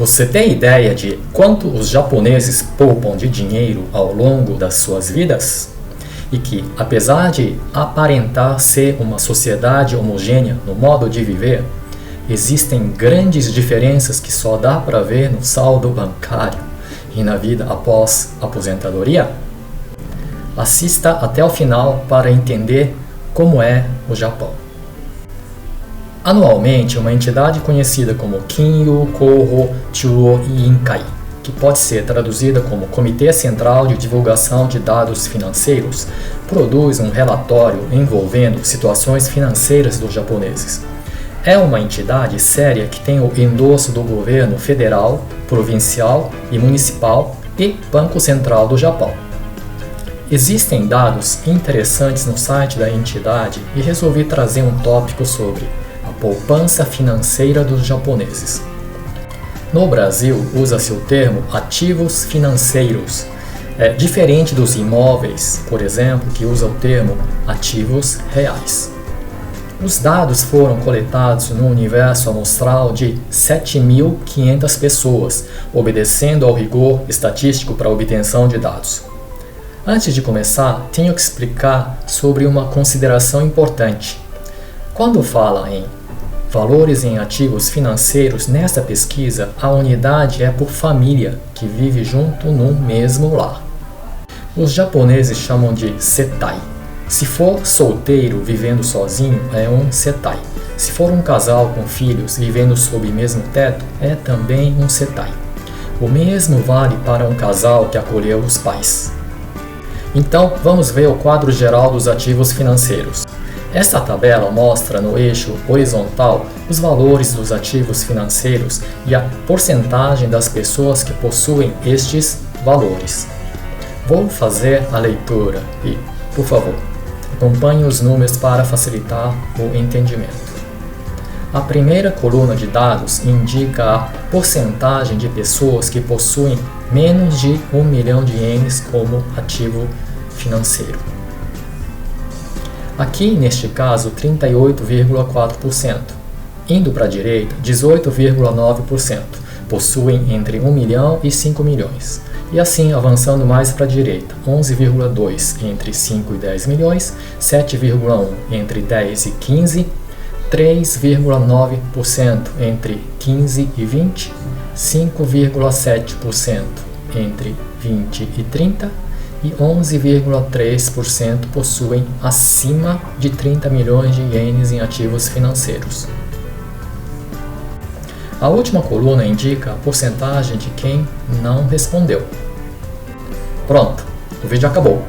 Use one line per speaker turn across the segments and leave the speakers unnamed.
Você tem ideia de quanto os japoneses poupam de dinheiro ao longo das suas vidas? E que, apesar de aparentar ser uma sociedade homogênea no modo de viver, existem grandes diferenças que só dá para ver no saldo bancário e na vida após a aposentadoria? Assista até o final para entender como é o Japão. Anualmente, uma entidade conhecida como Kinyu Kouhou Chuo Inkai, que pode ser traduzida como Comitê Central de Divulgação de Dados Financeiros, produz um relatório envolvendo situações financeiras dos japoneses. É uma entidade séria que tem o endosso do governo federal, provincial e municipal e Banco Central do Japão. Existem dados interessantes no site da entidade e resolvi trazer um tópico sobre a poupança financeira dos japoneses. No Brasil, usa-se o termo ativos financeiros, diferente dos imóveis, por exemplo, que usa o termo ativos reais. Os dados foram coletados no universo amostral de 7.500 pessoas, obedecendo ao rigor estatístico para a obtenção de dados. Antes de começar, tenho que explicar sobre uma consideração importante. Quando fala em valores em ativos financeiros, nesta pesquisa, a unidade é por família, que vive junto no mesmo lar. Os japoneses chamam de setai. Se for solteiro vivendo sozinho, é um setai. Se for um casal com filhos vivendo sob o mesmo teto, é também um setai. O mesmo vale para um casal que acolheu os pais. Então, vamos ver o quadro geral dos ativos financeiros. Esta tabela mostra no eixo horizontal os valores dos ativos financeiros e a porcentagem das pessoas que possuem estes valores. Vou fazer a leitura e, por favor, acompanhe os números para facilitar o entendimento. A primeira coluna de dados indica a porcentagem de pessoas que possuem menos de 1 milhão de ienes como ativo financeiro. Aqui, neste caso, 38,4%. Indo para a direita, 18,9% possuem entre 1 milhão e 5 milhões. E assim, avançando mais para a direita, 11,2% entre 5 e 10 milhões, 7,1% entre 10 e 15, 3,9% entre 15 e 20, 5,7% entre 20 e 30 e 11,3% possuem acima de 30 milhões de ienes em ativos financeiros. A última coluna indica a porcentagem de quem não respondeu. Pronto, o vídeo acabou.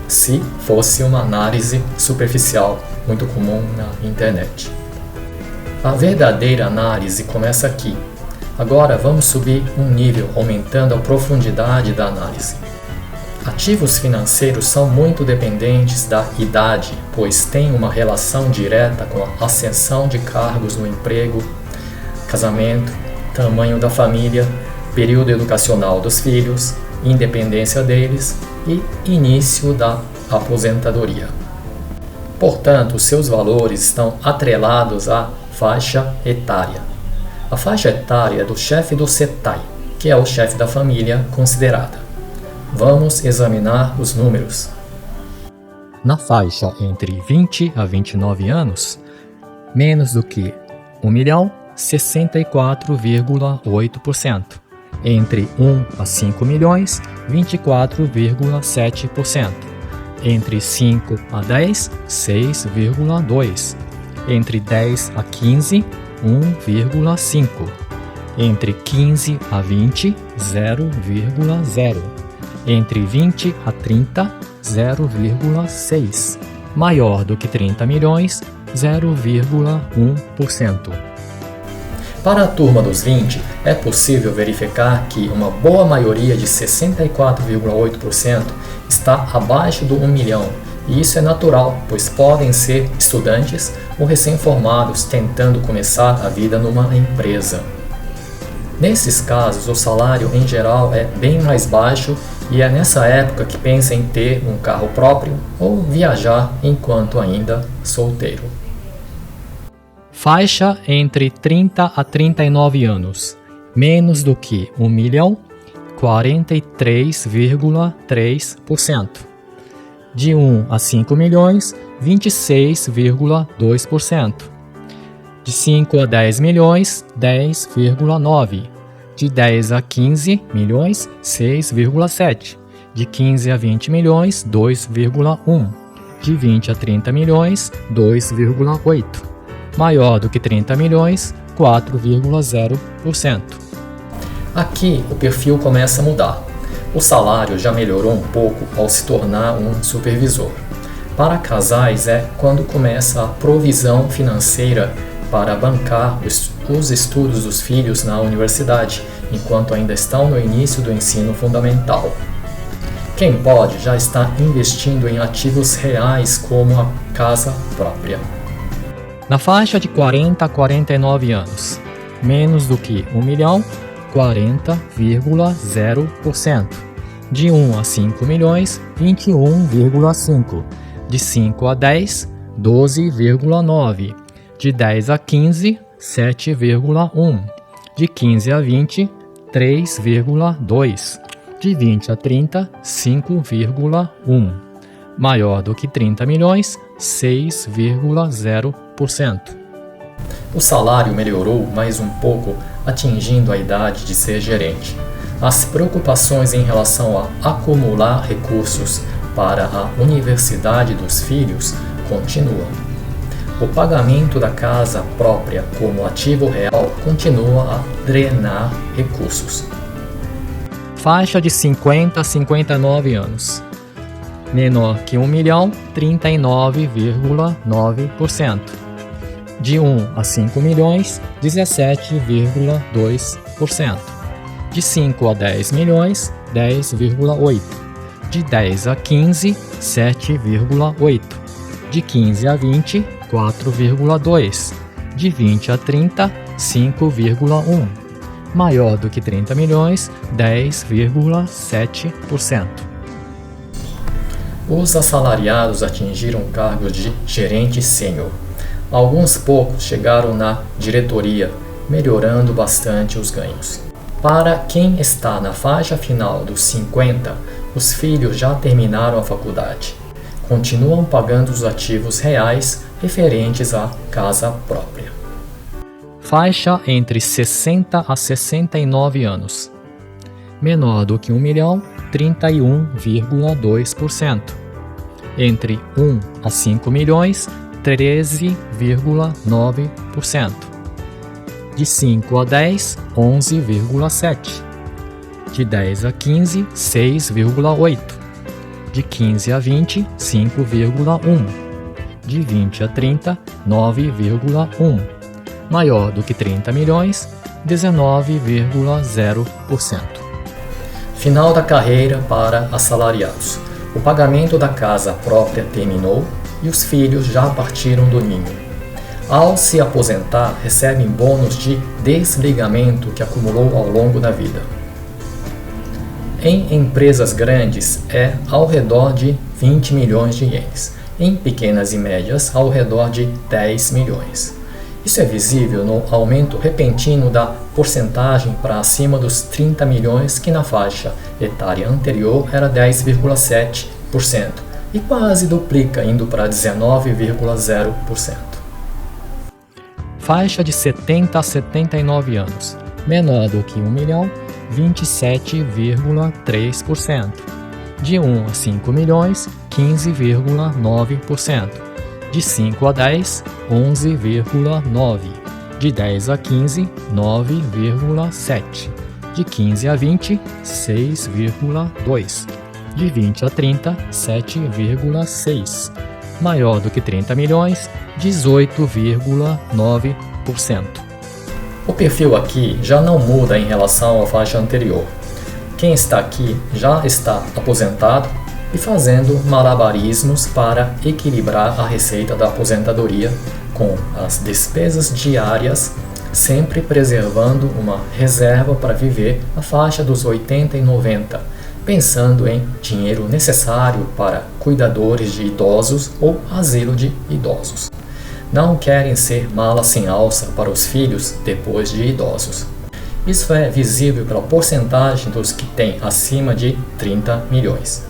Se fosse uma análise superficial, muito comum na internet. A verdadeira análise começa aqui. Agora vamos subir um nível, aumentando a profundidade da análise. Ativos financeiros são muito dependentes da idade, pois têm uma relação direta com a ascensão de cargos no emprego, casamento, tamanho da família, período educacional dos filhos, independência deles e início da aposentadoria. Portanto, seus valores estão atrelados à faixa etária. A faixa etária do chefe do setai, que é o chefe da família considerada. Vamos examinar os números. Na faixa entre 20 a 29 anos, menos do que 1 milhão, 64,8%. Entre 1 a 5 milhões, 24,7%. Entre 5 a 10, 6,2%. Entre 10 a 15, 1,5%. Entre 15 a 20, 0,0%. Entre 20 a 30, 0,6%. Maior do que 30 milhões, 0,1%. Para a turma dos 20, é possível verificar que uma boa maioria de 64,8% está abaixo do 1 milhão, e isso é natural, pois podem ser estudantes ou recém-formados tentando começar a vida numa empresa. Nesses casos, o salário em geral é bem mais baixo e é nessa época que pensa em ter um carro próprio ou viajar enquanto ainda solteiro. Faixa entre 30 a 39 anos, Menos do que 1 milhão, 43,3%. De 1 a 5 milhões, 26,2%. De 5 a 10 milhões, 10,9%. De 10 a 15 milhões, 6,7%. De 15 a 20 milhões, 2,1%. De 20 a 30 milhões, 2,8%. Maior do que 30 milhões, 4,0%. Aqui o perfil começa a mudar. O salário já melhorou um pouco ao se tornar um supervisor. Para casais é quando começa a provisão financeira para bancar os estudos dos filhos na universidade, enquanto ainda estão no início do ensino fundamental. Quem pode já está investindo em ativos reais como a casa própria. Na faixa de 40 a 49 anos, menos do que 1 milhão, 40,0%. De 1 a 5 milhões, 21,5%. De 5 a 10, 12,9%. De 10 a 15, 7,1%. De 15 a 20, 3,2%. De 20 a 30, 5,1%. Maior do que 30 milhões, 6,0%. O salário melhorou mais um pouco, atingindo a idade de ser gerente. As preocupações em relação a acumular recursos para a universidade dos filhos continuam. O pagamento da casa própria como ativo real continua a drenar recursos. Faixa de 50 a 59 anos. Menor que 1 milhão, 39,9%. De 1 a 5 milhões, 17,2%. De 5 a 10 milhões, 10,8%. De 10 a 15, 7,8%. De 15 a 20, 4,2%. De 20 a 30, 5,1%. Maior do que 30 milhões, 10,7%. Os assalariados atingiram cargos de gerente sênior. Alguns poucos chegaram na diretoria, melhorando bastante os ganhos. Para quem está na faixa final dos 50, os filhos já terminaram a faculdade. Continuam pagando os ativos reais referentes à casa própria. Faixa entre 60 a 69 anos. Menor do que 1 milhão, 31,2%. Entre 1 a 5 milhões, 13,9%. De 5 a 10, 11,7%. De 10 a 15, 6,8%. De 15 a 20, 5,1%. De 20 a 30, 9,1%. Maior do que 30 milhões, 19,0%. Final da carreira para assalariados. O pagamento da casa própria terminou e os filhos já partiram do ninho. Ao se aposentar, recebem bônus de desligamento que acumulou ao longo da vida. Em empresas grandes é ao redor de 20 milhões de ienes. Em pequenas e médias, ao redor de 10 milhões. Isso é visível no aumento repentino da porcentagem para acima dos 30 milhões, que na faixa etária anterior era 10,7%, e quase duplica, indo para 19,0%. Faixa de 70 a 79 anos, menor do que 1 milhão, 27,3%. De 1 a 5 milhões, 15,9%. De 5 a 10, 11,9%. De 10 a 15, 9,7%. De 15 a 20, 6,2%. De 20 a 30, 7,6%. Maior do que 30 milhões, 18,9%. O perfil aqui já não muda em relação à faixa anterior. Quem está aqui já está aposentado e fazendo malabarismos para equilibrar a receita da aposentadoria com as despesas diárias, sempre preservando uma reserva para viver a faixa dos 80 e 90, pensando em dinheiro necessário para cuidadores de idosos ou asilo de idosos. Não querem ser mala sem alça para os filhos depois de idosos. Isso é visível pela porcentagem dos que têm acima de 30 milhões.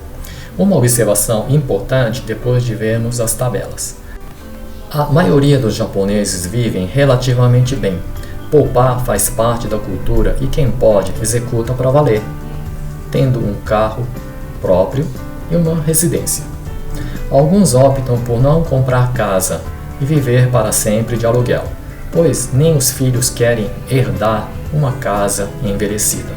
Uma observação importante depois de vermos as tabelas. A maioria dos japoneses vivem relativamente bem. Poupar faz parte da cultura e quem pode executa para valer, tendo um carro próprio e uma residência. Alguns optam por não comprar casa e viver para sempre de aluguel, pois nem os filhos querem herdar uma casa envelhecida.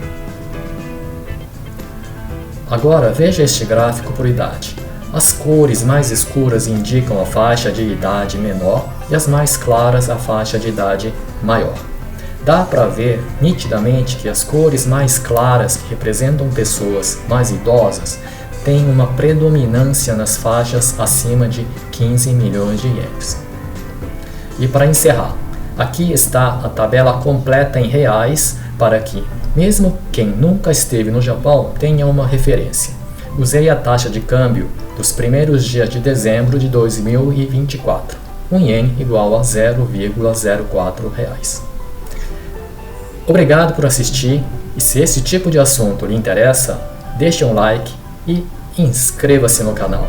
Agora veja este gráfico por idade. As cores mais escuras indicam a faixa de idade menor e as mais claras a faixa de idade maior. Dá para ver nitidamente que as cores mais claras, que representam pessoas mais idosas, têm uma predominância nas faixas acima de 15 milhões de ienes. E para encerrar, aqui está a tabela completa em reais para que, mesmo quem nunca esteve no Japão, tenha uma referência. Usei a taxa de câmbio dos primeiros dias de dezembro de 2024. Um iene igual a 0,04 reais. Obrigado por assistir e se esse tipo de assunto lhe interessa, deixe um like e inscreva-se no canal.